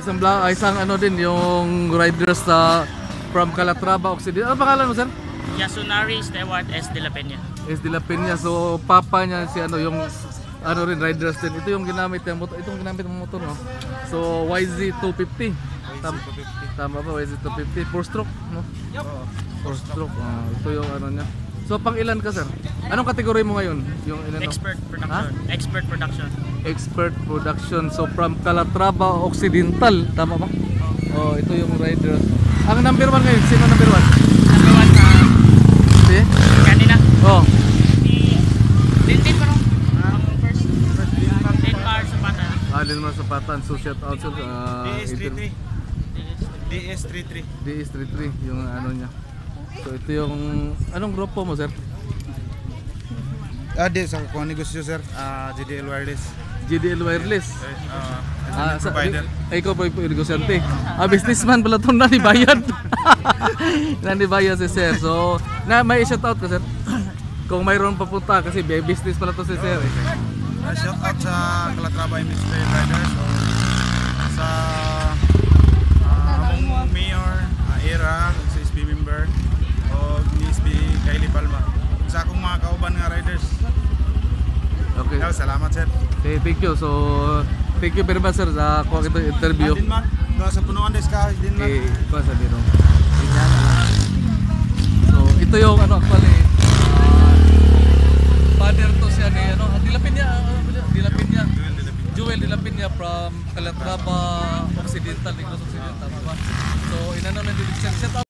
isang ano din yung riders sa from Calatrava Occidental. Ano pangalan mo, sir? Yasunari Stewart S. De La Peña. S. De La Peña. So papa niya si ano yung ano rin riders din. Ito yung ginamit ng motor, itong ginamit ng motor, no. So YZ250. Tama ba, YZ250 4 stroke, no? 4 stroke. Ito yung ano niya. So pang ilan ka, sir? Anong kategory mo ngayon? Yung ilan? Expert production. Expert production. Expert production. So from Calatrava Occidental, tama ba? Oh, ito yung riders. Ang number 1 ngayon, sino number 1? Number 1 sa Si? kanina. Oh. Din pa no? Ang first Denmark Zapata. Din naman sa Patan. So shout out sa DS33. DS33. DS33 yung ano niya. So ito yung anong grupo mo, sir? Di sa kung negosyo, sir. GDL Wireless. GDL Wireless. Provider. Ikaw po yung negosyante. Businessman pala itong nanibayad. Nanibayad si sir. So, may shoutout ka, sir? Kung mayroon papunta kasi business pala to si sir. Shoutout sa Calatrava Industry Riders o sa among Mayor, Era, sa SB member o ni SB Kylie Palma. Sa akong mga kauban nga riders. Okay. Salamat, sir. Okay, thank you. So, thank you very much, sir, sa kuha kita interview. Din man, sa punuan des ka, din man. Okay, kuha sa dito. So, ito yung ano, actually, father to siya ni, ano, Dilapin Joel Dilapin from Calatrava Occidental, Negros Occidental, diba? So, inano na din, shout out.